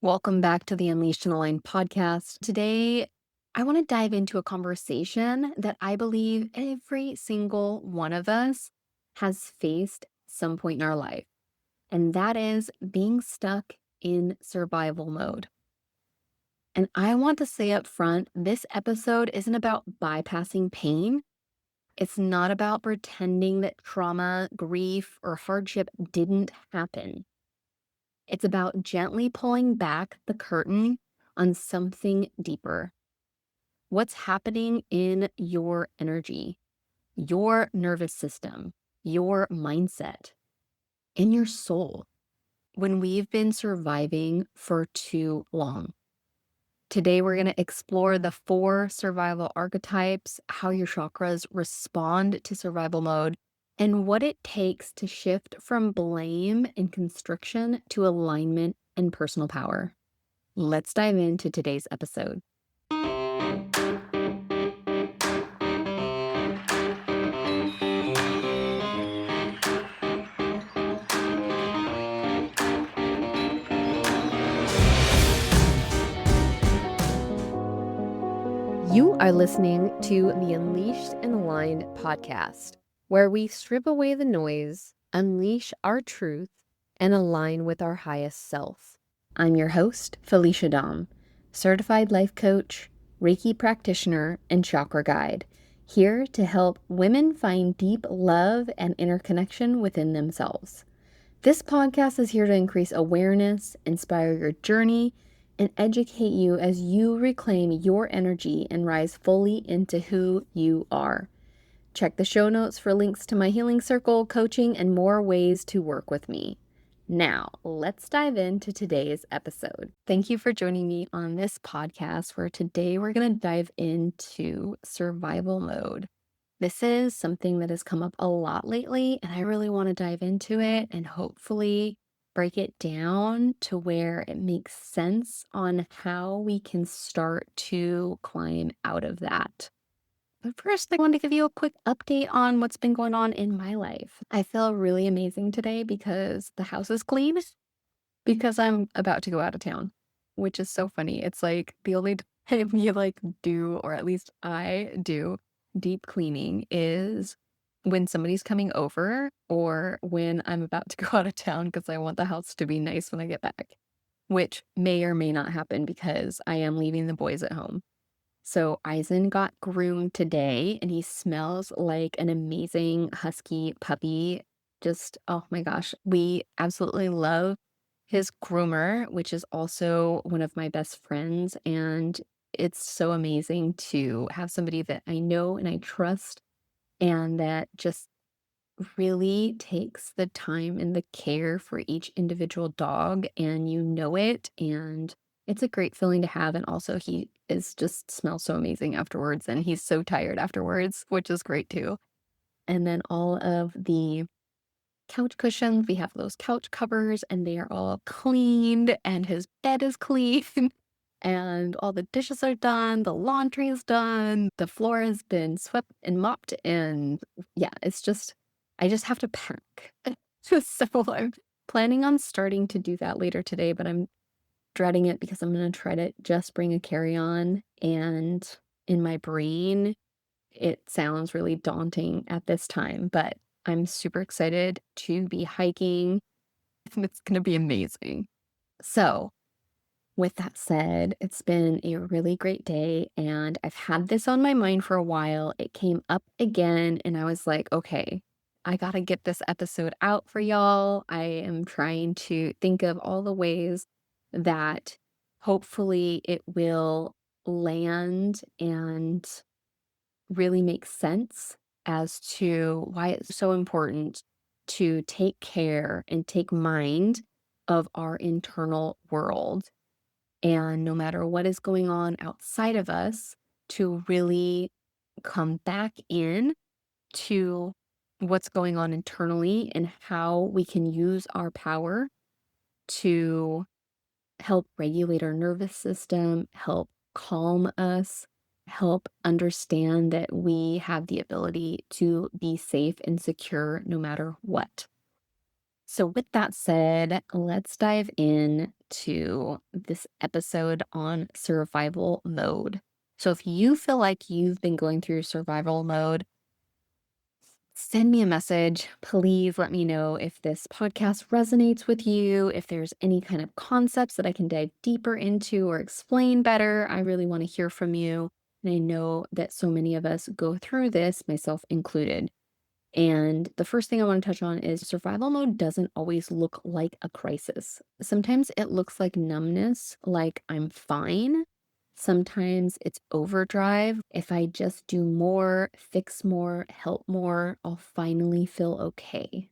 Welcome back to the Unleashed and Aligned podcast. Today, I want to dive into a conversation that I believe every single one of us has faced some point in our life, and that is being stuck in survival mode. And I want to say up front, this episode isn't about bypassing pain. It's not about pretending that trauma, grief, or hardship didn't happen. It's about gently pulling back the curtain on something deeper. What's happening in your energy, your nervous system, your mindset, in your soul when we've been surviving for too long. Today, we're going to explore the 4 survival archetypes, how your chakras respond to survival mode, and what it takes to shift from blame and constriction to alignment and personal power. Let's dive into today's episode. You are listening to the Unleashed and Aligned podcast, where we strip away the noise, unleash our truth, and align with our highest self. I'm your host, Felicia Dom, certified life coach, Reiki practitioner, and chakra guide, here to help women find deep love and interconnection within themselves. This podcast is here to increase awareness, inspire your journey, and educate you as you reclaim your energy and rise fully into who you are. Check the show notes for links to my healing circle, coaching, and more ways to work with me. Now, let's dive into today's episode. Thank you for joining me on this podcast where today we're going to dive into survival mode. This is something that has come up a lot lately, and I really want to dive into it and hopefully break it down to where it makes sense on how we can start to climb out of that. But first, I want to give you a quick update on what's been going on in my life. I feel really amazing today because the house is clean because I'm about to go out of town, which is so funny. It's like the only time you do, or at least I do, deep cleaning is when somebody's coming over or when I'm about to go out of town because I want the house to be nice when I get back, which may or may not happen because I am leaving the boys at home. So Eisen got groomed today and he smells like an amazing husky puppy. Just, oh my gosh, we absolutely love his groomer, which is also one of my best friends. And it's so amazing to have somebody that I know and I trust and that just really takes the time and the care for each individual dog, and you know it, and it's a great feeling to have. And also he is just smells so amazing afterwards, and he's so tired afterwards, which is great too. And then all of the couch cushions, we have those couch covers and they are all cleaned and his bed is clean. And all the dishes are done, the laundry is done, the floor has been swept and mopped, and yeah, I just have to pack. So I'm planning on starting to do that later today, but I'm dreading it because I'm gonna try to just bring a carry-on, and in my brain, it sounds really daunting at this time, but I'm super excited to be hiking, and it's gonna be amazing. So with that said, it's been a really great day, and I've had this on my mind for a while. It came up again, and I was like, okay, I gotta get this episode out for y'all. I am trying to think of all the ways that hopefully it will land and really make sense as to why it's so important to take care and take mind of our internal world, and no matter what is going on outside of us, to really come back in to what's going on internally and how we can use our power to help regulate our nervous system, help calm us, help understand that we have the ability to be safe and secure no matter what. So with that said, let's dive in to this episode on survival mode. So if you feel like you've been going through survival mode, send me a message. Please let me know if this podcast resonates with you, if there's any kind of concepts that I can dive deeper into or explain better. I really want to hear from you. And I know that so many of us go through this, myself included. And the first thing I want to touch on is survival mode doesn't always look like a crisis. Sometimes it looks like numbness, like I'm fine. Sometimes it's overdrive. If I just do more, fix more, help more, I'll finally feel okay.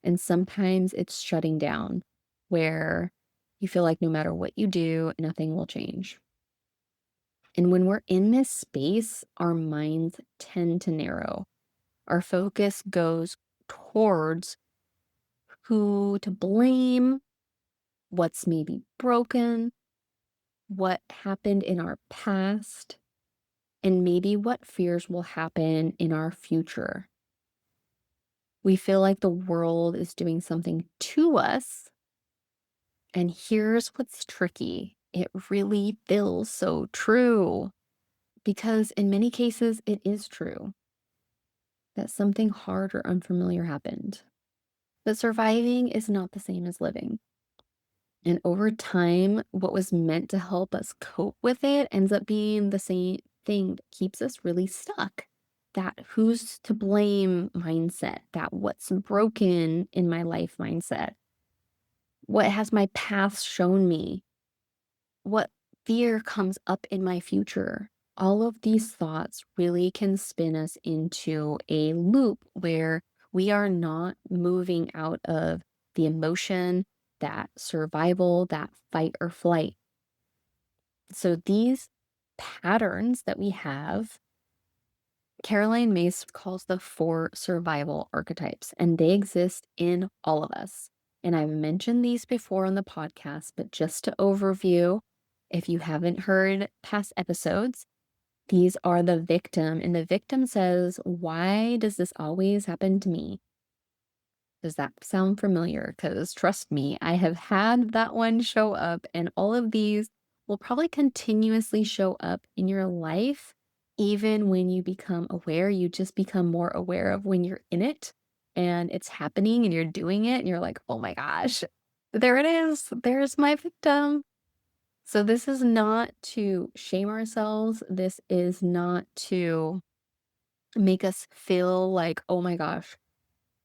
And sometimes it's shutting down, where you feel like no matter what you do, nothing will change. And when we're in this space, our minds tend to narrow. Our focus goes towards who to blame, what's maybe broken, what happened in our past, and maybe what fears will happen in our future. We feel like the world is doing something to us. And here's what's tricky. It really feels so true, because in many cases, it is true that something hard or unfamiliar happened. But surviving is not the same as living. And over time, what was meant to help us cope with it ends up being the same thing that keeps us really stuck. That who's to blame mindset, that what's broken in my life mindset. What has my past shown me? What fear comes up in my future? All of these thoughts really can spin us into a loop where we are not moving out of the emotion, that survival, that fight or flight. So these patterns that we have, Caroline Myss calls the 4 survival archetypes, and they exist in all of us. And I've mentioned these before on the podcast, but just to overview, if you haven't heard past episodes, these are the victim, and the victim says, "Why does this always happen to me?" Does that sound familiar? Because trust me, I have had that one show up, and all of these will probably continuously show up in your life. Even when you become aware, you just become more aware of when you're in it and it's happening and you're doing it, and you're like, oh my gosh, there it is. There's my victim. So, this is not to shame ourselves. This is not to make us feel like, oh my gosh,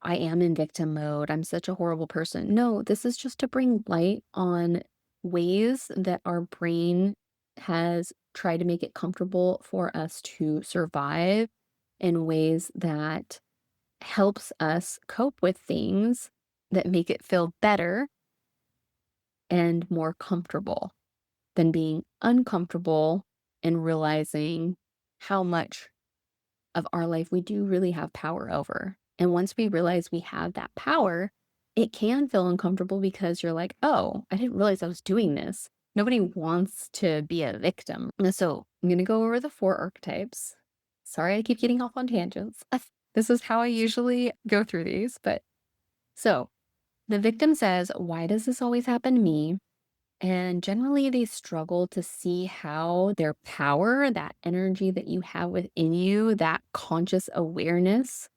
I am in victim mode. I'm such a horrible person. No, this is just to bring light on ways that our brain has tried to make it comfortable for us to survive in ways that helps us cope with things that make it feel better and more comfortable than being uncomfortable and realizing how much of our life we do really have power over. And once we realize we have that power, it can feel uncomfortable because you're like, oh, I didn't realize I was doing this. Nobody wants to be a victim. So I'm going to go over the 4 archetypes. Sorry, I keep getting off on tangents. This is how I usually go through these. But so the victim says, why does this always happen to me? And generally, they struggle to see how their power, that energy that you have within you, that conscious awareness,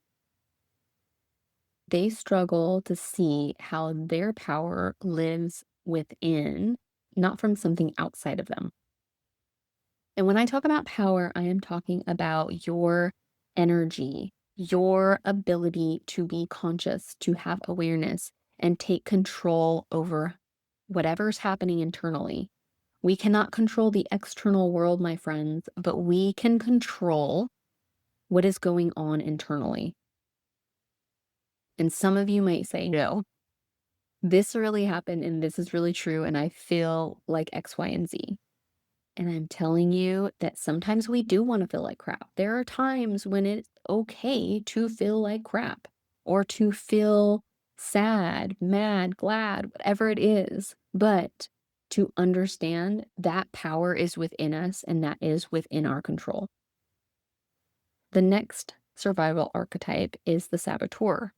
they struggle to see how their power lives within, not from something outside of them. And when I talk about power, I am talking about your energy, your ability to be conscious, to have awareness, and take control over whatever's happening internally. We cannot control the external world, my friends, but we can control what is going on internally. And some of you might say, no, this really happened and this is really true, and I feel like X, Y, and Z. And I'm telling you that sometimes we do want to feel like crap. There are times when it's okay to feel like crap or to feel sad, mad, glad, whatever it is. But to understand that power is within us and that is within our control. The next survival archetype is the saboteur.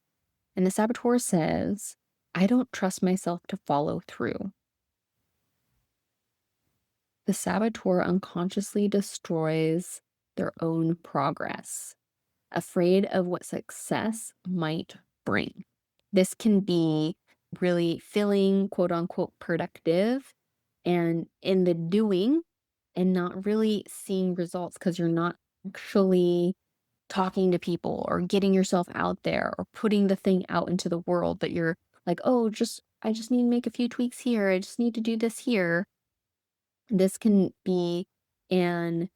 And the saboteur says, I don't trust myself to follow through. The saboteur unconsciously destroys their own progress, afraid of what success might bring. This can be really feeling quote unquote productive and in the doing and not really seeing results because you're not actually talking to people or getting yourself out there or putting the thing out into the world that you're like, oh, I just need to make a few tweaks here. I just need to do this here. This can be an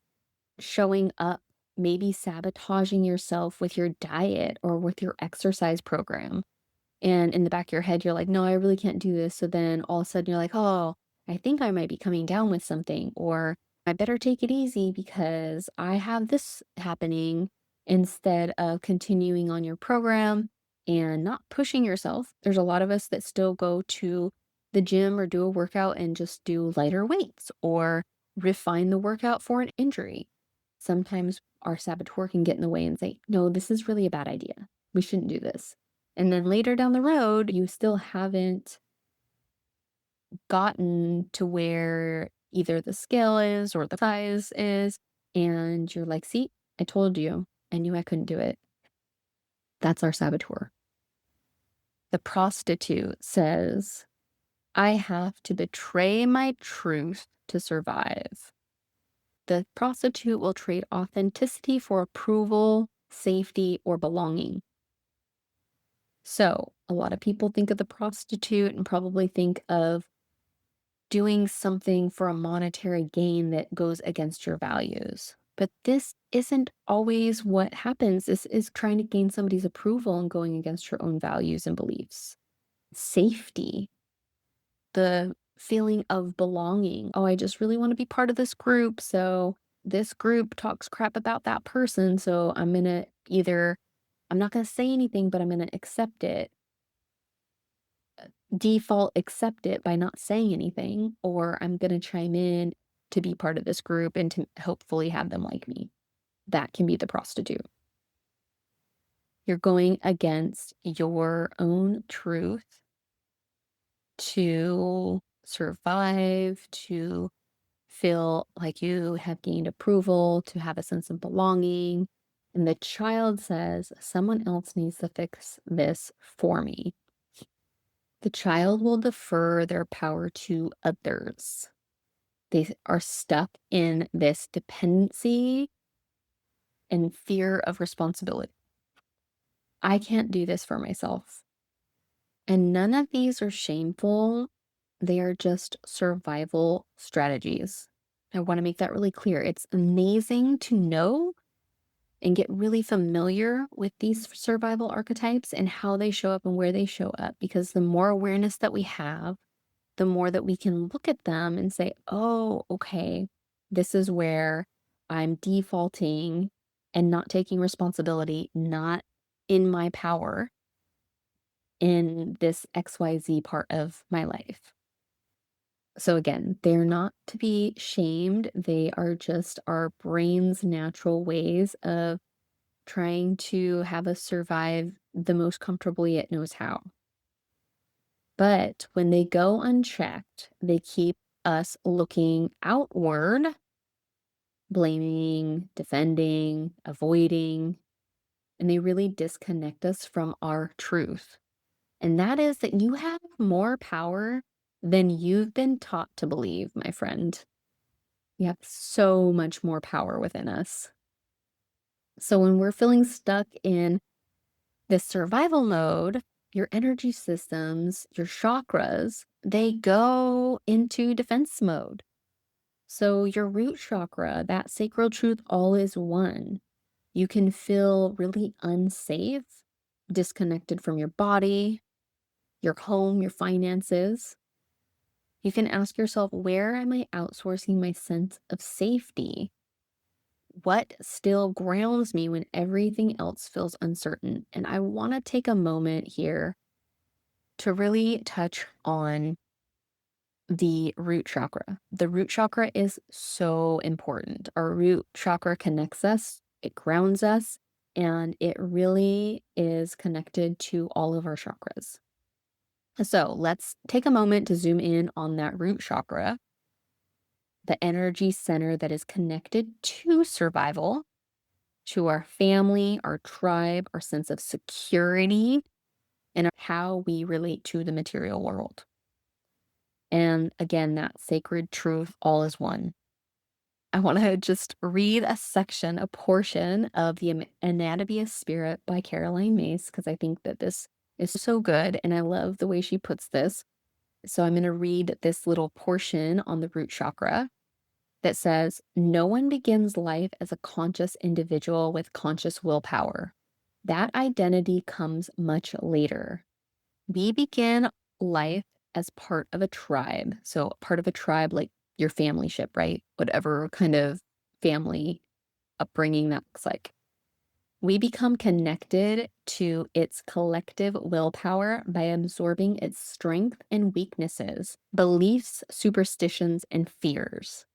showing up, maybe sabotaging yourself with your diet or with your exercise program. And in the back of your head, you're like, no, I really can't do this. So then all of a sudden you're like, oh, I think I might be coming down with something, or I better take it easy because I have this happening instead of continuing on your program and not pushing yourself. There's a lot of us that still go to the gym or do a workout and just do lighter weights or refine the workout for an injury. Sometimes our saboteur can get in the way and say, no, this is really a bad idea. We shouldn't do this. And then later down the road, you still haven't gotten to where either the scale is or the size is. And you're like, see, I told you, I knew I couldn't do it. That's our saboteur. The prostitute says, I have to betray my truth to survive. The prostitute will trade authenticity for approval, safety, or belonging. So, a lot of people think of the prostitute and probably think of doing something for a monetary gain that goes against your values. But this isn't always what happens. This is trying to gain somebody's approval and going against your own values and beliefs. Safety, the feeling of belonging. Oh, I just really want to be part of this group. So this group talks crap about that person. So I'm going to I'm not going to say anything, but I'm going to accept it. Default accept it by not saying anything, or I'm going to chime in to be part of this group and to hopefully have them like me. That can be the prostitute. You're going against your own truth to survive, to feel like you have gained approval, to have a sense of belonging. And the child says, someone else needs to fix this for me. The child will defer their power to others. They are stuck in this dependency and fear of responsibility. I can't do this for myself. And none of these are shameful. They are just survival strategies. I want to make that really clear. It's amazing to know and get really familiar with these survival archetypes and how they show up and where they show up, because the more awareness that we have, the more that we can look at them and say, oh, okay, this is where I'm defaulting and not taking responsibility, not in my power in this XYZ part of my life. So again, they're not to be shamed. They are just our brain's natural ways of trying to have us survive the most comfortably it knows how. But when they go unchecked, they keep us looking outward, blaming, defending, avoiding, and they really disconnect us from our truth. And that is that you have more power than you've been taught to believe, my friend. You have so much more power within us. So when we're feeling stuck in this survival mode, your energy systems, your chakras, they go into defense mode. So your root chakra, that sacral truth, all is one. You can feel really unsafe, disconnected from your body, your home, your finances. You can ask yourself, where am I outsourcing my sense of safety? What still grounds me when everything else feels uncertain? And I want to take a moment here to really touch on the root chakra. The root chakra is so important. Our root chakra connects us, it grounds us, and it really is connected to all of our chakras. So let's take a moment to zoom in on that root chakra. the energy center that is connected to survival, to our family, our tribe, our sense of security, and how we relate to the material world. And again, that sacred truth, all is one. I want to just read a portion of The Anatomy of Spirit by Caroline Myss, because I think that this is so good and I love the way she puts this. So I'm going to read this little portion on the root chakra that says, "No one begins life as a conscious individual with conscious willpower. That identity comes much later. We begin life as part of a tribe." So part of a tribe, like your family ship, right? Whatever kind of family upbringing that looks like. We become connected to its collective willpower by absorbing its strength and weaknesses, beliefs, superstitions, and fears.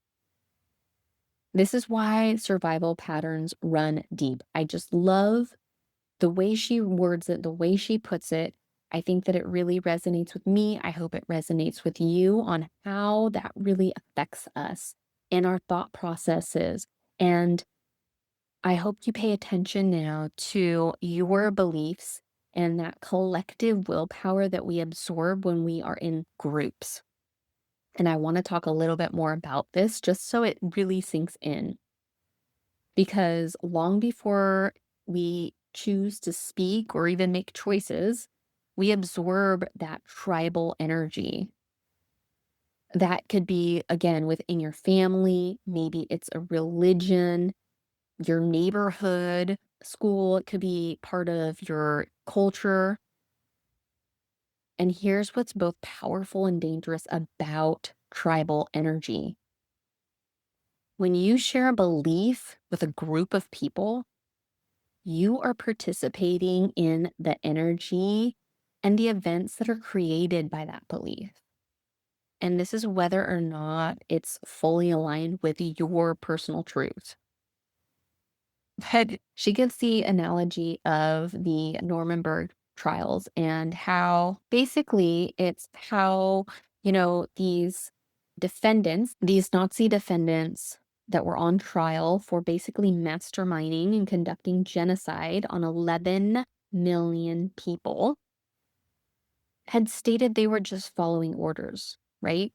This is why survival patterns run deep. I just love the way she words it, the way she puts it. I think that it really resonates with me. I hope it resonates with you on how that really affects us and our thought processes. And I hope you pay attention now to your beliefs and that collective willpower that we absorb when we are in groups. And I want to talk a little bit more about this just so it really sinks in. Because long before we choose to speak or even make choices, we absorb that tribal energy. That could be, again, within your family. Maybe it's a religion, your neighborhood, school. It could be part of your culture. And here's what's both powerful and dangerous about tribal energy. When you share a belief with a group of people, you are participating in the energy and the events that are created by that belief. And this is whether or not it's fully aligned with your personal truth. But she gives the analogy of the Nuremberg trials and how basically it's how, these defendants, these Nazi defendants that were on trial for basically masterminding and conducting genocide on 11 million people had stated they were just following orders, right?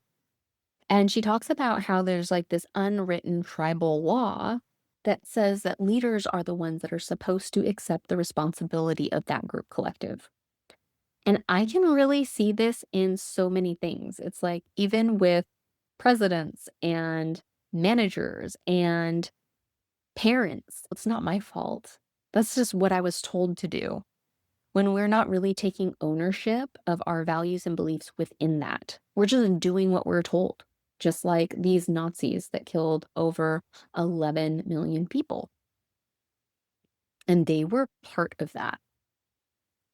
And she talks about how there's like this unwritten tribal law that says that leaders are the ones that are supposed to accept the responsibility of that group collective. And I can really see this in so many things. It's like even with presidents and managers and parents, it's not my fault. That's just what I was told to do. When we're not really taking ownership of our values and beliefs within that, we're just doing what we're told, just like these Nazis that killed over 11 million people. And they were part of that.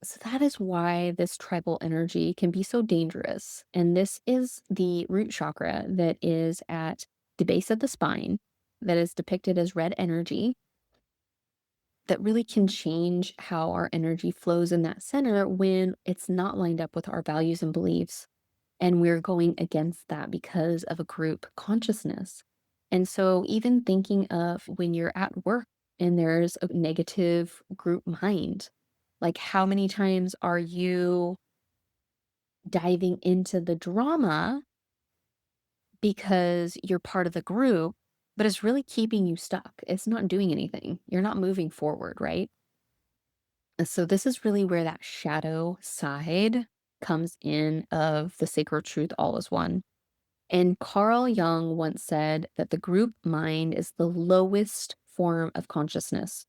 So that is why this tribal energy can be so dangerous. And this is the root chakra that is at the base of the spine, that is depicted as red energy, that really can change how our energy flows in that center when it's not lined up with our values and beliefs. And we're going against that because of a group consciousness. And so, even thinking of when you're at work and there's a negative group mind, like how many times are you diving into the drama because you're part of the group, but it's really keeping you stuck? It's not doing anything. You're not moving forward, right? So this is really where that shadow side comes in of the sacred truth, all is one. And Carl Jung once said that the group mind is the lowest form of consciousness.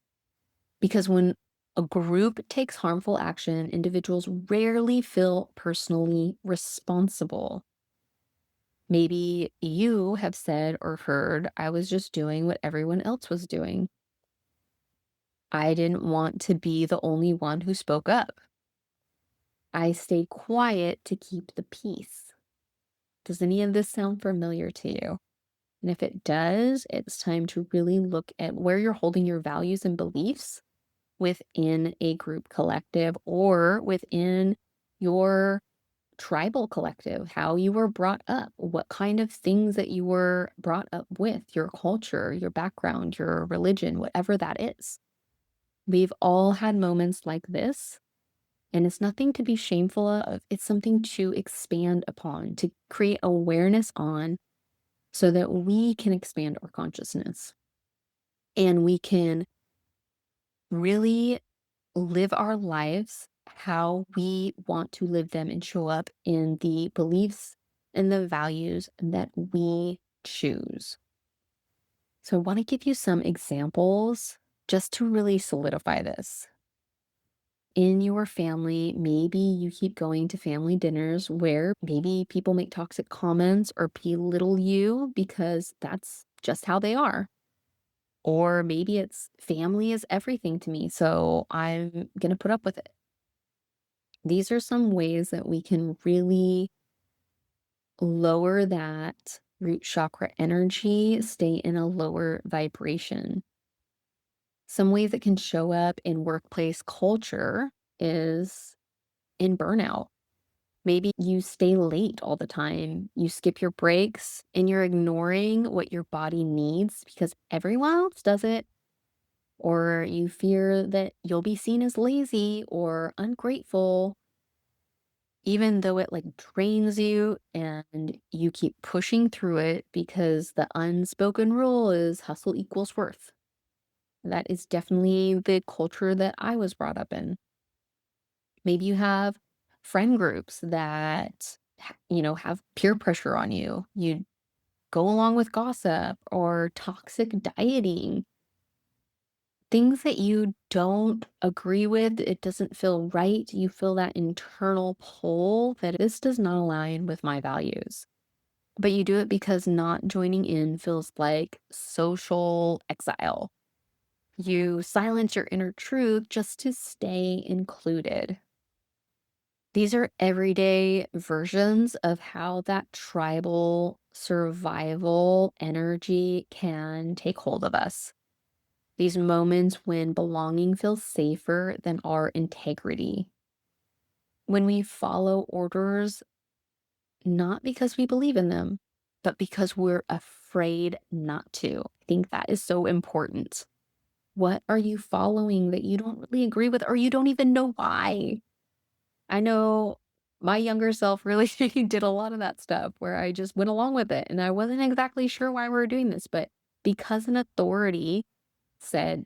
Because when a group takes harmful action, individuals rarely feel personally responsible. Maybe you have said or heard, "I was just doing what everyone else was doing. I didn't want to be the only one who spoke up. I stayed quiet to keep the peace." Does any of this sound familiar to you? And if it does, it's time to really look at where you're holding your values and beliefs within a group collective or within your tribal collective, how you were brought up, what kind of things that you were brought up with, your culture, your background, your religion, whatever that is. We've all had moments like this, and it's nothing to be shameful of. It's something to expand upon, to create awareness on, so that we can expand our consciousness and we can really live our lives how we want to live them and show up in the beliefs and the values that we choose. So, I want to give you some examples just to really solidify this. In your family, maybe you keep going to family dinners where maybe people make toxic comments or belittle you because that's just how they are. Or maybe it's family is everything to me, so I'm going to put up with it. These are some ways that we can really lower that root chakra energy, stay in a lower vibration. Some ways it can show up in workplace culture is in burnout. Maybe you stay late all the time, you skip your breaks, and you're ignoring what your body needs because everyone else does it. Or you fear that you'll be seen as lazy or ungrateful, even though it like drains you and you keep pushing through it because the unspoken rule is hustle equals worth. That is definitely the culture that I was brought up in. Maybe you have friend groups that, have peer pressure on you. You go along with gossip or toxic dieting, things that you don't agree with, it doesn't feel right. You feel that internal pull that this does not align with my values. But you do it because not joining in feels like social exile. You silence your inner truth just to stay included. These are everyday versions of how that tribal survival energy can take hold of us. These moments when belonging feels safer than our integrity. When we follow orders, not because we believe in them, but because we're afraid not to. I think that is so important. What are you following that you don't really agree with or you don't even know why? I know my younger self really did a lot of that stuff where I just went along with it and I wasn't exactly sure why we were doing this, but because an authority said,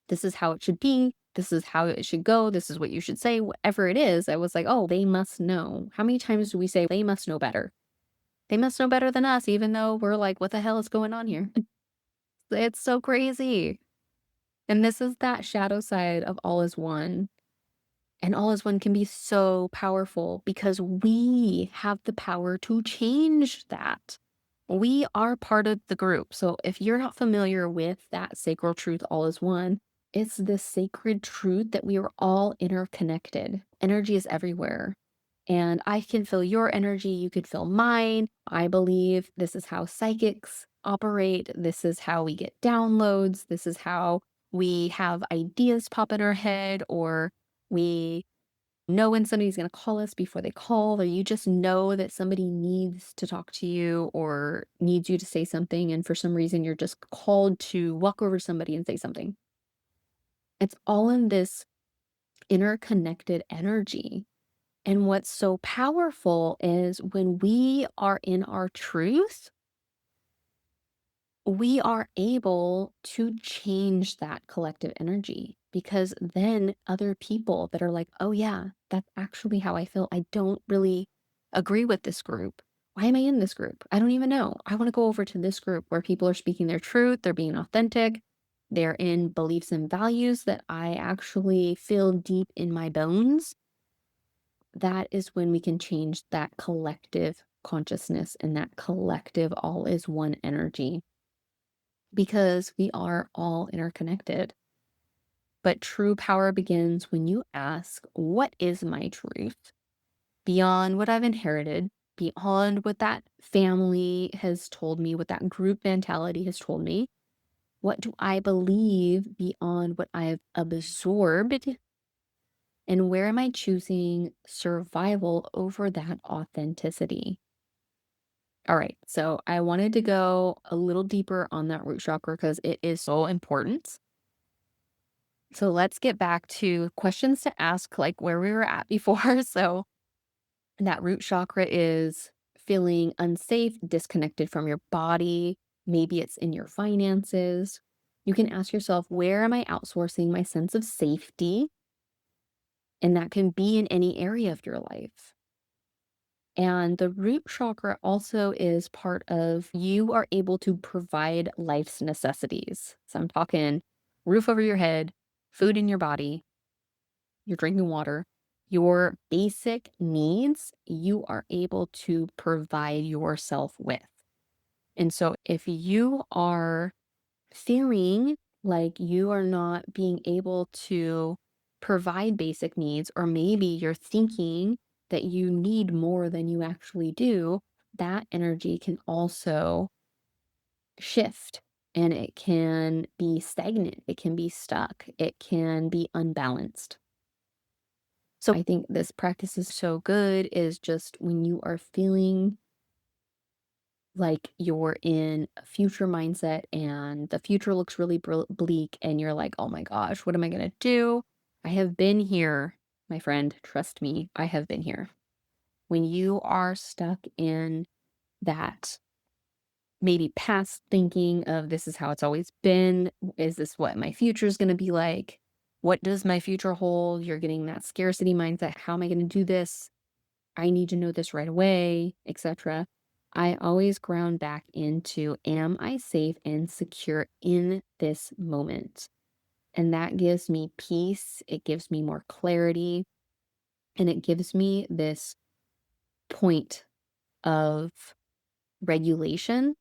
this is how it should be. This is how it should go. This is what you should say, whatever it is. I was like, oh, they must know. How many times do we say they must know better? They must know better than us, even though we're like, what the hell is going on here? It's so crazy. And this is that shadow side of all is one. And all is one can be so powerful because we have the power to change that. We are part of the group. So if you're not familiar with that sacral truth, all is one, it's this sacred truth that we are all interconnected. Energy is everywhere. And I can feel your energy, you could feel mine. I believe this is how psychics operate. This is how we get downloads. This is how we have ideas pop in our head, or we know when somebody's going to call us before they call, or you just know that somebody needs to talk to you or needs you to say something. And for some reason, you're just called to walk over to somebody and say something. It's all in this interconnected energy. And what's so powerful is when we are in our truth, we are able to change that collective energy because then other people that are like, oh, yeah, that's actually how I feel. I don't really agree with this group. Why am I in this group? I don't even know. I want to go over to this group where people are speaking their truth, they're being authentic, they're in beliefs and values that I actually feel deep in my bones. That is when we can change that collective consciousness and that collective all is one energy because we are all interconnected. But true power begins when you ask, what is my truth? Beyond what I've inherited, beyond what that family has told me, what that group mentality has told me, what do I believe beyond what I've absorbed And where am I choosing survival over that authenticity? All right, so I wanted to go a little deeper on that root chakra because it is so important. So let's get back to questions to ask, like where we were at before. So that root chakra is feeling unsafe, disconnected from your body. Maybe it's in your finances. You can ask yourself, where am I outsourcing my sense of safety? And that can be in any area of your life. And the root chakra also is part of you are able to provide life's necessities. So I'm talking roof over your head, food in your body, you're drinking water, your basic needs, you are able to provide yourself with. And so if you are feeling like you are not being able to provide basic needs, or maybe you're thinking that you need more than you actually do, that energy can also shift and it can be stagnant, it can be stuck, it can be unbalanced. So I think this practice is so good is just when you are feeling like you're in a future mindset and the future looks really bleak and you're like, oh my gosh, what am I going to do? I have been here, my friend. Trust me, I have been here. When you are stuck in that maybe past thinking of this is how it's always been, is this what my future is going to be like? What does my future hold? You're getting that scarcity mindset. How am I going to do this? I need to know this right away, etc. I always ground back into, am I safe and secure in this moment? And that gives me peace. It gives me more clarity. And it gives me this point of regulation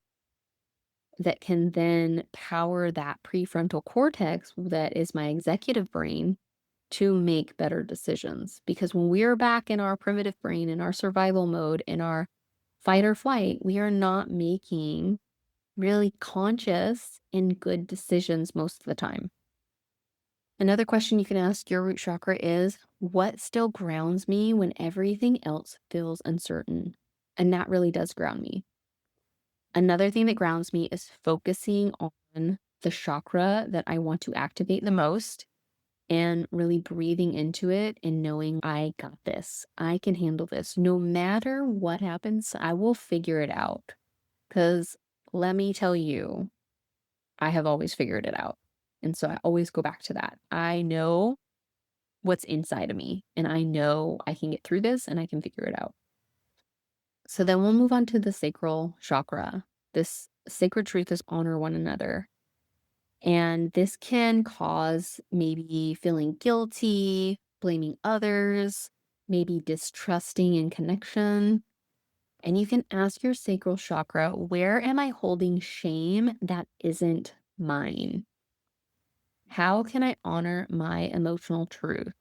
that can then power that prefrontal cortex that is my executive brain to make better decisions. Because when we are back in our primitive brain, in our survival mode, in our fight or flight, we are not making really conscious and good decisions most of the time. Another question you can ask your root chakra is, what still grounds me when everything else feels uncertain? And that really does ground me. Another thing that grounds me is focusing on the chakra that I want to activate the most and really breathing into it and knowing I got this. I can handle this. No matter what happens, I will figure it out. Because let me tell you, I have always figured it out. And so I always go back to that. I know what's inside of me and I know I can get through this and I can figure it out. So then we'll move on to the sacral chakra. This sacred truth is honor one another. And this can cause maybe feeling guilty, blaming others, maybe distrusting in connection. And you can ask your sacral chakra, where am I holding shame that isn't mine? How can I honor my emotional truth?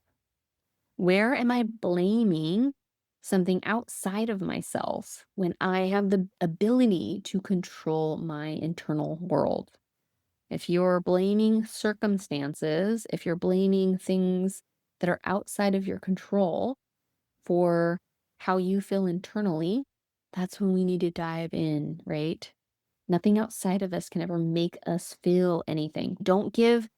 Where am I blaming something outside of myself when I have the ability to control my internal world? If you're blaming circumstances, if you're blaming things that are outside of your control for how you feel internally, that's when we need to dive in, right? Nothing outside of us can ever make us feel anything. Don't give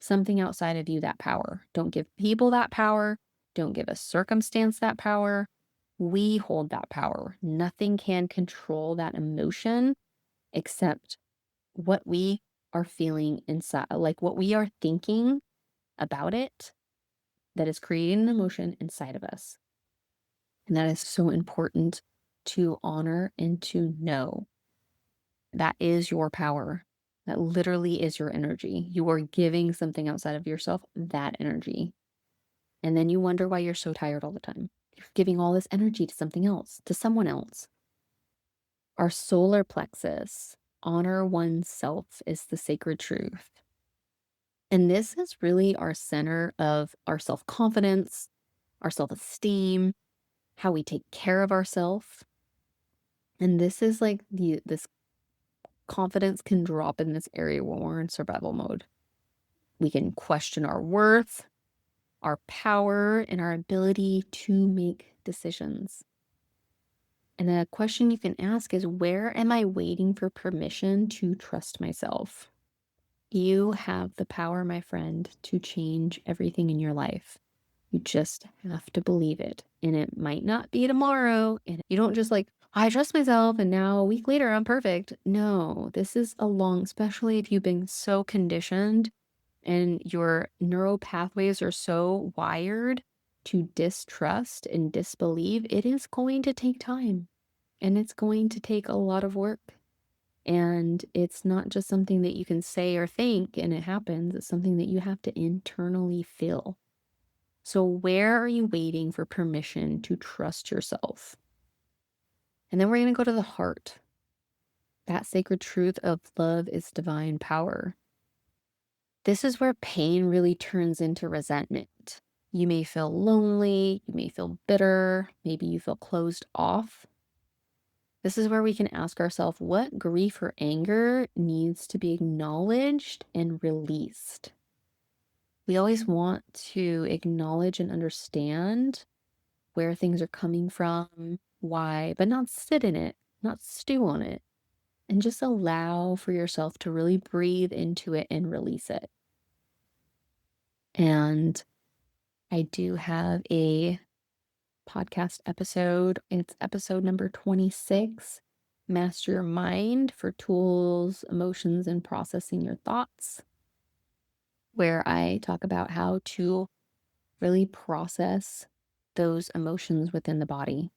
something outside of you that power. Don't give people that power. Don't give a circumstance that power. We hold that power. Nothing can control that emotion except what we are feeling inside, like what we are thinking about it that is creating an emotion inside of us. And that is so important to honor and to know. That is your power. That literally is your energy. You are giving something outside of yourself that energy. And then you wonder why you're so tired all the time. You're giving all this energy to something else, to someone else. Our solar plexus, honor oneself, is the sacred truth. And this is really our center of our self-confidence, our self-esteem, how we take care of ourselves. And this is like this confidence can drop in this area when we're in survival mode. We can question our worth. our power and our ability to make decisions. And the question you can ask is, where am I waiting for permission to trust myself? You have the power, my friend, to change everything in your life. You just have to believe it. And it might not be tomorrow. And you don't just like, I trust myself and now a week later I'm perfect. No, this is a long, especially if you've been so conditioned and your neural pathways are so wired to distrust and disbelieve, it is going to take time and it's going to take a lot of work. And it's not just something that you can say or think and it happens. It's something that you have to internally feel. So, where are you waiting for permission to trust yourself? And then we're going to go to the heart. That sacred truth of love is divine power. This is where pain really turns into resentment. You may feel lonely, you may feel bitter, maybe you feel closed off. This is where we can ask ourselves, what grief or anger needs to be acknowledged and released? We always want to acknowledge and understand where things are coming from, why, but not sit in it, not stew on it, and just allow for yourself to really breathe into it and release it. And I do have a podcast episode. It's episode number 26, Master Your Mind for Tools, Emotions, and Processing Your Thoughts, where I talk about how to really process those emotions within the body.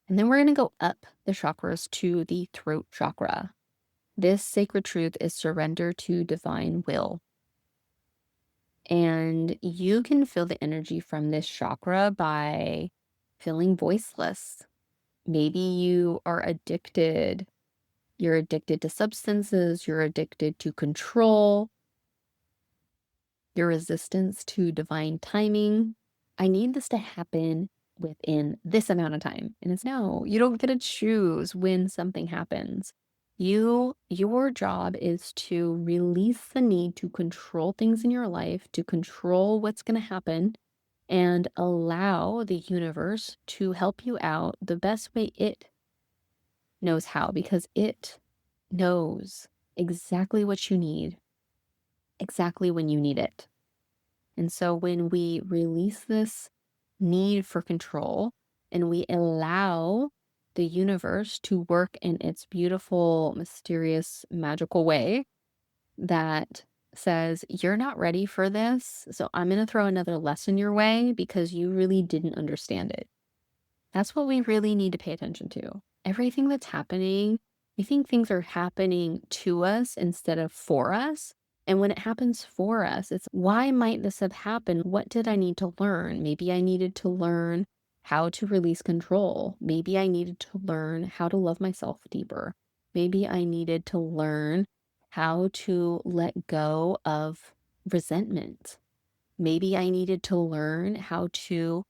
And then we're going to go up the chakras to the throat chakra. This sacred truth is surrender to divine will. And you can feel the energy from this chakra by feeling voiceless. Maybe you are addicted. You're addicted to substances. You're addicted to control. Your resistance to divine timing. I need this to happen within this amount of time. And it's no, you don't get to choose when something happens. Your job is to release the need to control things in your life, to control what's going to happen, and allow the universe to help you out the best way it knows how, because it knows exactly what you need, exactly when you need it. And so when we release this need for control and we allow the universe to work in its beautiful, mysterious, magical way that says, you're not ready for this, so I'm going to throw another lesson your way because you really didn't understand it. That's what we really need to pay attention to. Everything that's happening, we think things are happening to us instead of for us. And when it happens for us, it's why might this have happened? What did I need to learn? Maybe I needed to learn how to release control. Maybe I needed to learn how to love myself deeper. Maybe I needed to learn how to let go of resentment. Maybe I needed to learn how to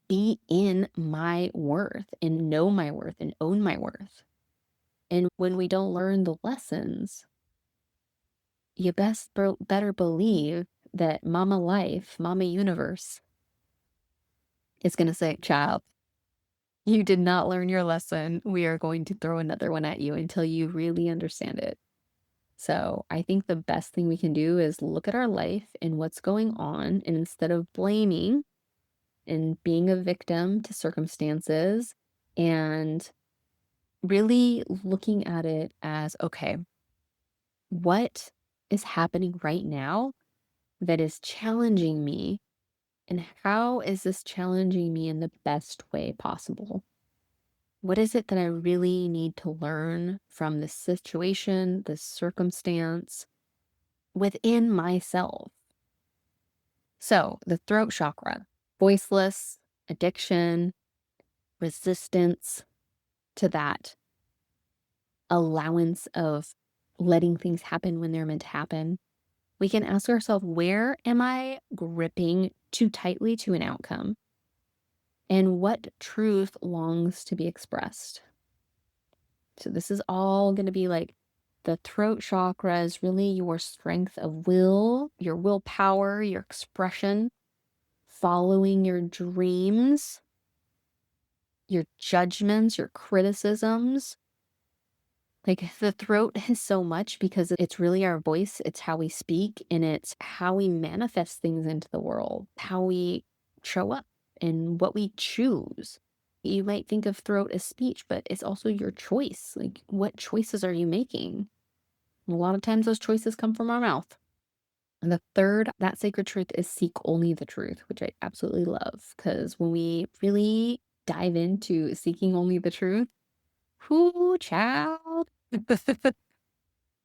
be in my worth and know my worth and own my worth. And when we don't learn the lessons, you better believe that Mama Life, Mama Universe is going to say, child, you did not learn your lesson. We are going to throw another one at you until you really understand it. So I think the best thing we can do is look at our life and what's going on. And instead of blaming and being a victim to circumstances and really looking at it as, okay, what is happening right now that is challenging me? And how is this challenging me in the best way possible? What is it that I really need to learn from this situation, this circumstance within myself? So, the throat chakra, voiceless, addiction, resistance to that allowance of letting things happen when they're meant to happen, we can ask ourselves, where am I gripping too tightly to an outcome? And what truth longs to be expressed? So this is all going to be like The throat chakra is really your strength of will, your willpower, your expression, following your dreams, your judgments, your criticisms. Like the throat is so much because it's really our voice, it's how we speak, and it's how we manifest things into the world, how we show up and what we choose. You might think of throat as speech, but it's also your choice. Like, what choices are you making? A lot of times those choices come from our mouth. And the third, that sacred truth is seek only the truth, which I absolutely love. Because when we really dive into seeking only the truth, whoo, child,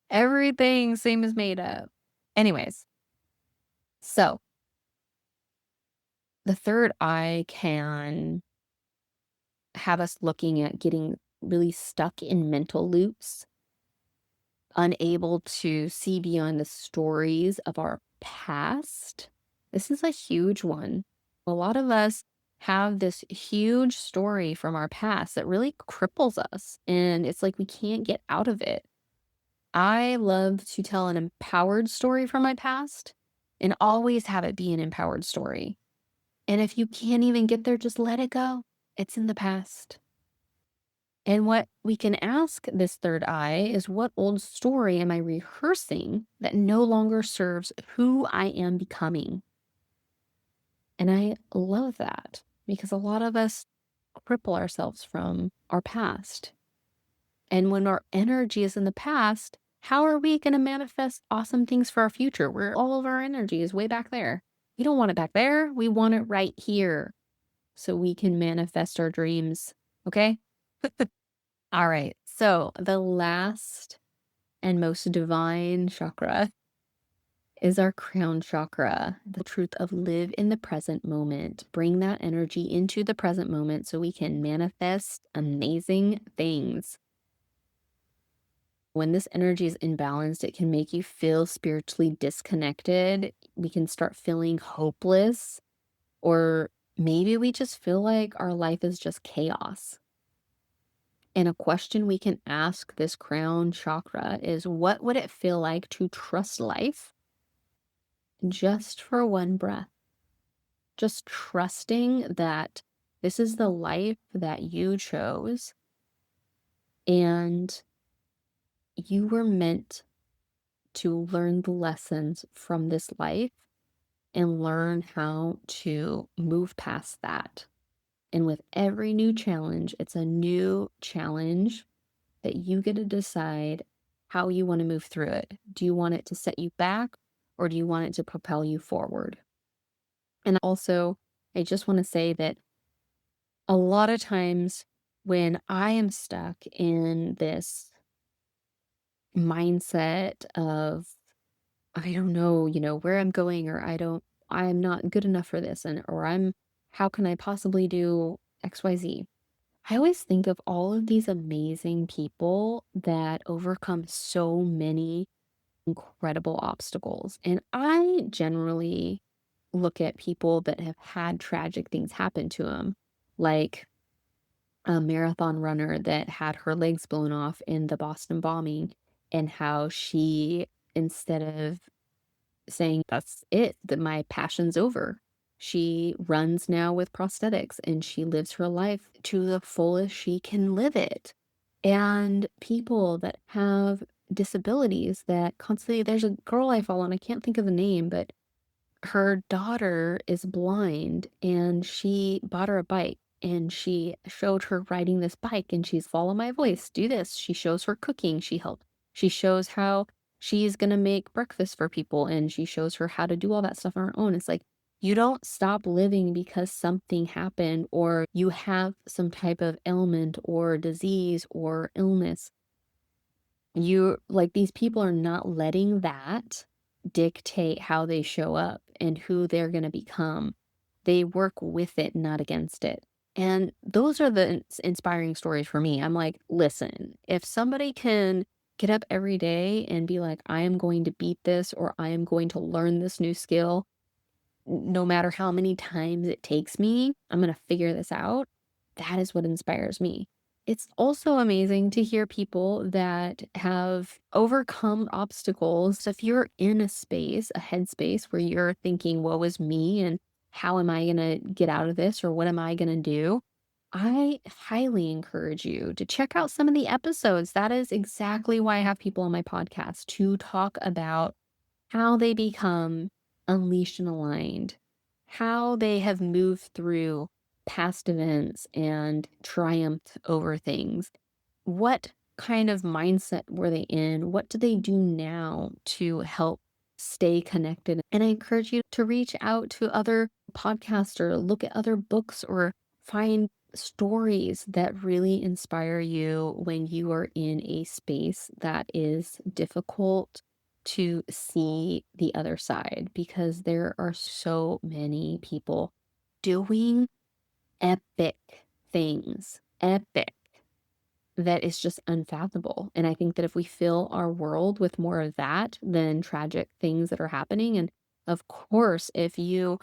everything same is made up. Anyways, so the third eye can have us looking at getting really stuck in mental loops, unable to see beyond the stories of our past. This is a huge one. A lot of us have this huge story from our past that really cripples us, and it's like we can't get out of it. I love to tell an empowered story from my past and always have it be an empowered story. And if you can't even get there, just let it go. It's in the past. And what we can ask this third eye is, what old story am I rehearsing that no longer serves who I am becoming? And I love that because a lot of us cripple ourselves from our past. And when our energy is in the past, how are we going to manifest awesome things for our future where all of our energy is way back there? We don't want it back there. We want it right here so we can manifest our dreams. Okay. All right. So the last and most divine chakra is our crown chakra, the truth of live in the present moment. Bring that energy into the present moment so we can manifest amazing things. When this energy is imbalanced, it can make you feel spiritually disconnected. We can start feeling hopeless, or maybe we just feel like our life is just chaos. And a question we can ask this crown chakra is, what would it feel like to trust life just for one breath? Just trusting that this is the life that you chose and you were meant to learn the lessons from this life and learn how to move past that. And with every new challenge, it's a new challenge that you get to decide how you want to move through it. Do you want it to set you back, or do you want it to propel you forward? And also, I just want to say that a lot of times when I am stuck in this mindset of, I don't know, where I'm going, or I'm not good enough for this, or how can I possibly do XYZ? I always think of all of these amazing people that overcome so many incredible obstacles. And I generally look at people that have had tragic things happen to them, like a marathon runner that had her legs blown off in the Boston bombing, and how she, instead of saying, that's it, that my passion's over, she runs now with prosthetics and she lives her life to the fullest she can live it. And people that have disabilities that constantly, there's a girl I follow and I can't think of the name, but her daughter is blind and she bought her a bike and she showed her riding this bike and she's follow my voice, do this. She shows her cooking. She shows how she's going to make breakfast for people and she shows her how to do all that stuff on her own. It's like, you don't stop living because something happened or you have some type of ailment or disease or illness. You like, these people are not letting that dictate how they show up and who they're going to become. They work with it, not against it. And those are the inspiring stories for me. I'm like, listen, if somebody can get up every day and be like, I am going to beat this, or I am going to learn this new skill, no matter how many times it takes me, I'm going to figure this out. That is what inspires me. It's also amazing to hear people that have overcome obstacles. If you're in a space, a headspace where you're thinking, woe is me, and how am I going to get out of this, or what am I going to do? I highly encourage you to check out some of the episodes. That is exactly why I have people on my podcast to talk about how they become unleashed and aligned, how they have moved through past events and triumphed over things. What kind of mindset were they in? What do they do now to help stay connected? And I encourage you to reach out to other podcasts or look at other books or find stories that really inspire you when you are in a space that is difficult to see the other side, because there are so many people doing epic things, epic, that is just unfathomable. And I think that if we fill our world with more of that than tragic things that are happening, and of course, if you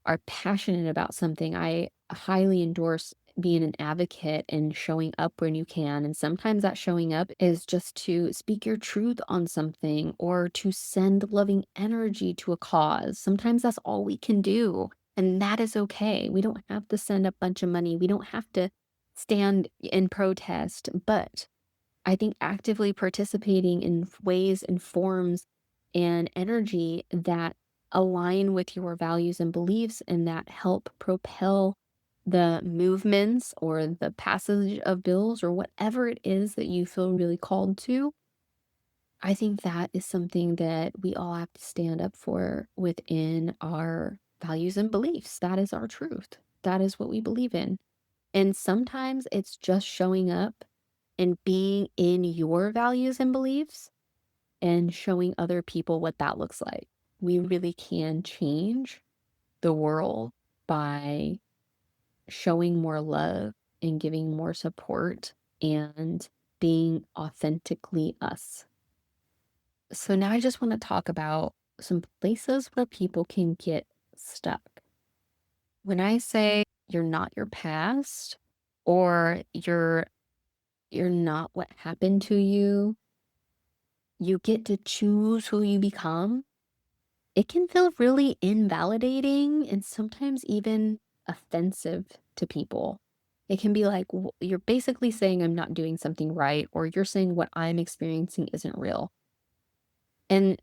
are passionate about something, I highly endorse being an advocate and showing up when you can. And sometimes that showing up is just to speak your truth on something or to send loving energy to a cause. Sometimes that's all we can do. And that is okay. We don't have to send a bunch of money. We don't have to stand in protest. But I think actively participating in ways and forms and energy that align with your values and beliefs and that help propel the movements or the passage of bills or whatever it is that you feel really called to, I think that is something that we all have to stand up for within our values and beliefs. That is our truth. That is what we believe in. And sometimes it's just showing up and being in your values and beliefs and showing other people what that looks like. We really can change the world by showing more love and giving more support and being authentically us. So now I just want to talk about some places where people can get stuck. When I say you're not your past or you're not what happened to you get to choose who you become. It can feel really invalidating and sometimes even offensive to people. It can be like, you're basically saying I'm not doing something right, or you're saying what I'm experiencing isn't real. And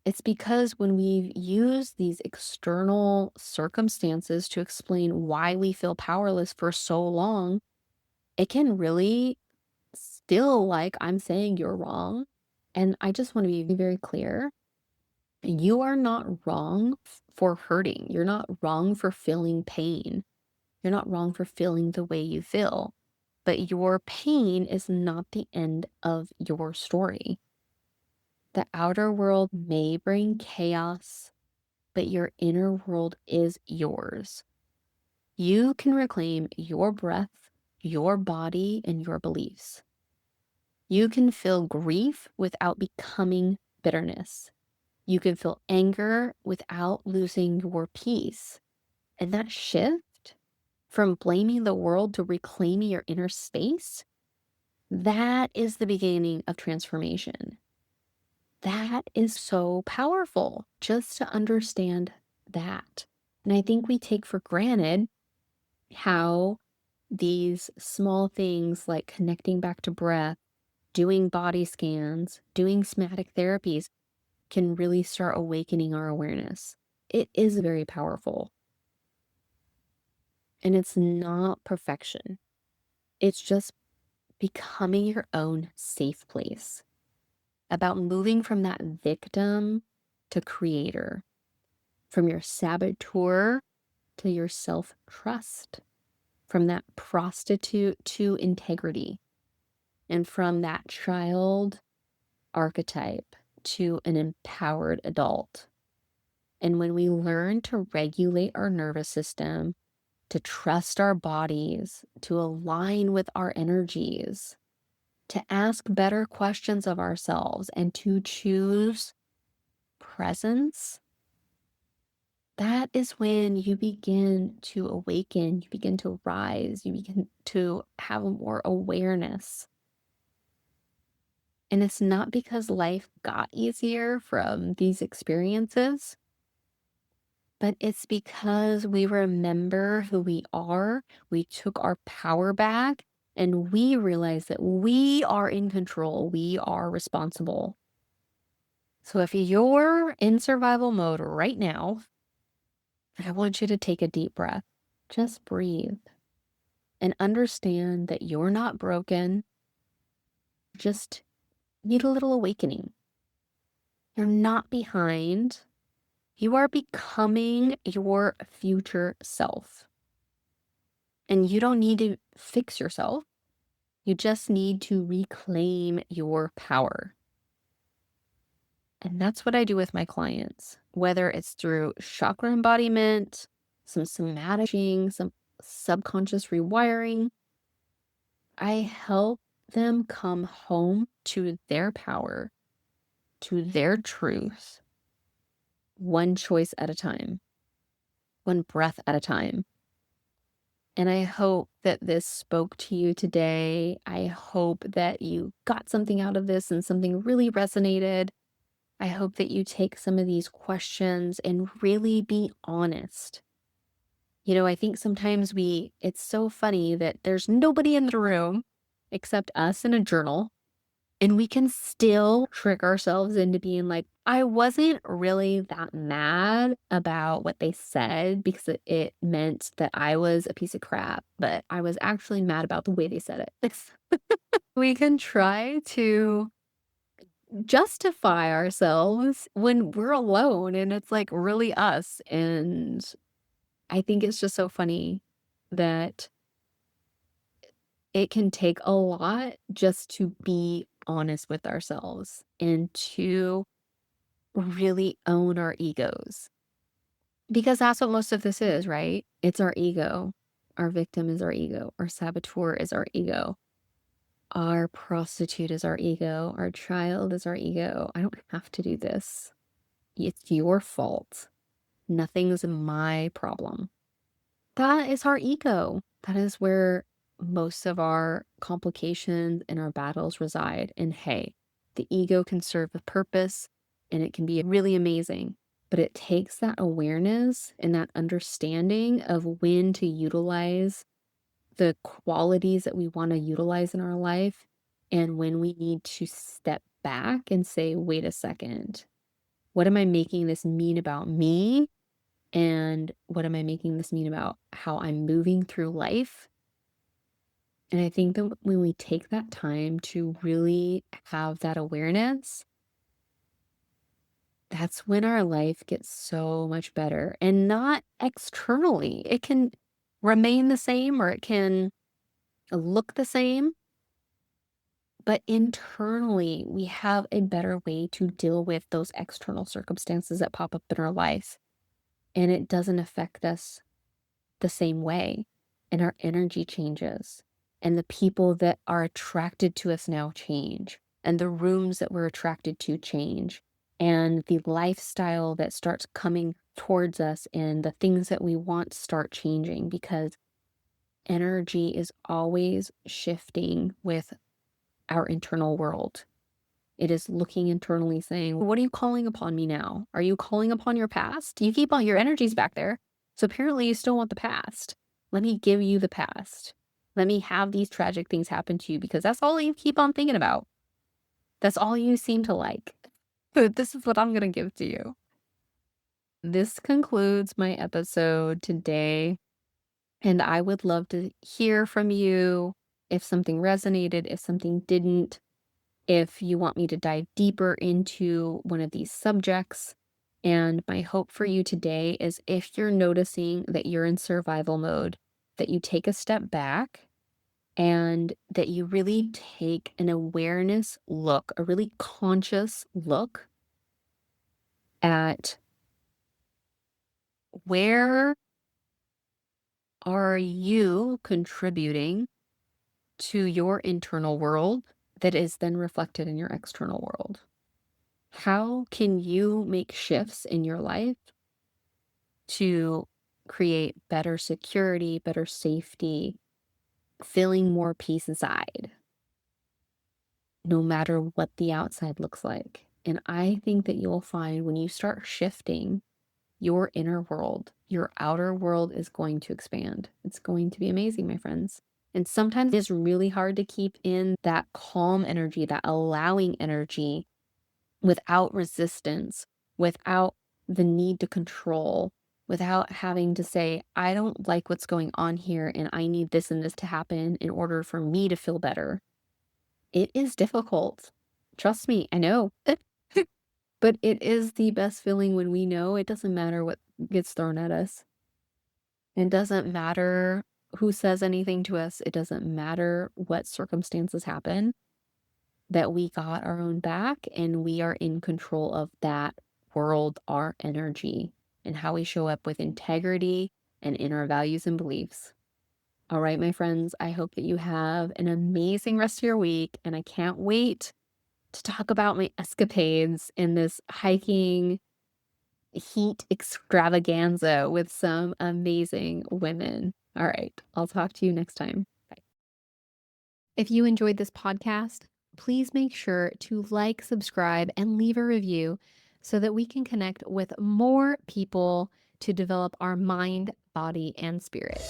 it's because when we use these external circumstances to explain why we feel powerless for so long, it can really feel like I'm saying you're wrong. And I just want to be very clear. You are not wrong for hurting. You're not wrong for feeling pain. You're not wrong for feeling the way you feel. But your pain is not the end of your story. The outer world may bring chaos, but your inner world is yours. You can reclaim your breath, your body, and your beliefs. You can feel grief without becoming bitterness. You can feel anger without losing your peace. And that shift from blaming the world to reclaiming your inner space, that is the beginning of transformation. That is so powerful just to understand that. And I think we take for granted how these small things like connecting back to breath, doing body scans, doing somatic therapies can really start awakening our awareness. It is very powerful. And it's not perfection. It's just becoming your own safe place, about moving from that victim to creator, from your saboteur to your self-trust, from that prostitute to integrity, and from that child archetype to an empowered adult. And when we learn to regulate our nervous system, to trust our bodies, to align with our energies, to ask better questions of ourselves, and to choose presence, that is when you begin to awaken, you begin to rise, you begin to have more awareness. And it's not because life got easier from these experiences, but it's because we remember who we are, we took our power back, and we realize that we are in control, we are responsible. So if you're in survival mode right now, I want you to take a deep breath. Just breathe and understand that you're not broken. Just need a little awakening. You're not behind. You are becoming your future self. And you don't need to fix yourself. You just need to reclaim your power. And that's what I do with my clients, whether it's through chakra embodiment, some somatic, some subconscious rewiring. I help them come home to their power, to their truth, one choice at a time, one breath at a time. And I hope that this spoke to you today. I hope that you got something out of this and something really resonated. I hope that you take some of these questions and really be honest. I think sometimes it's so funny that there's nobody in the room except us and a journal. And we can still trick ourselves into being like, I wasn't really that mad about what they said because it meant that I was a piece of crap, but I was actually mad about the way they said it. We can try to justify ourselves when we're alone and it's like really us. And I think it's just so funny that it can take a lot just to be honest with ourselves and to really own our egos. Because that's what most of this is, right? It's our ego. Our victim is our ego. Our saboteur is our ego. Our prostitute is our ego. Our child is our ego. I don't have to do this. It's your fault. Nothing's my problem. That is our ego. That is where most of our complications and our battles reside. And hey, the ego can serve a purpose and it can be really amazing, but it takes that awareness and that understanding of when to utilize the qualities that we want to utilize in our life and when we need to step back and say, wait a second, what am I making this mean about me? And what am I making this mean about how I'm moving through life? And I think that when we take that time to really have that awareness, that's when our life gets so much better and not externally. It can remain the same or it can look the same, but internally, we have a better way to deal with those external circumstances that pop up in our life. And it doesn't affect us the same way, and our energy changes, and the people that are attracted to us now change, and the rooms that we're attracted to change, and the lifestyle that starts coming towards us and the things that we want start changing because energy is always shifting with our internal world. It is looking internally saying, what are you calling upon me now? Are you calling upon your past? You keep all your energies back there. So apparently you still want the past. Let me give you the past. Let me have these tragic things happen to you because that's all you keep on thinking about. That's all you seem to like. But this is what I'm going to give to you. This concludes my episode today. And I would love to hear from you if something resonated, if something didn't. If you want me to dive deeper into one of these subjects. And my hope for you today is if you're noticing that you're in survival mode, that you take a step back and that you really take an awareness look, a really conscious look at where are you contributing to your internal world that is then reflected in your external world. How can you make shifts in your life to create better security, better safety, feeling more peace inside, no matter what the outside looks like. And I think that you'll find when you start shifting your inner world, your outer world is going to expand. It's going to be amazing, my friends. And sometimes it's really hard to keep in that calm energy, that allowing energy without resistance, without the need to control, without having to say, I don't like what's going on here and I need this and this to happen in order for me to feel better. It is difficult. Trust me, I know. But it is the best feeling when we know it doesn't matter what gets thrown at us. It doesn't matter who says anything to us. It doesn't matter what circumstances happen, that we got our own back and we are in control of that world, our energy, and how we show up with integrity and inner values and beliefs. All right, my friends, I hope that you have an amazing rest of your week, and I can't wait to talk about my escapades in this hiking heat extravaganza with some amazing women. All right, I'll talk to you next time. Bye. If you enjoyed this podcast, please make sure to like, subscribe, and leave a review so that we can connect with more people to develop our mind, body, and spirit.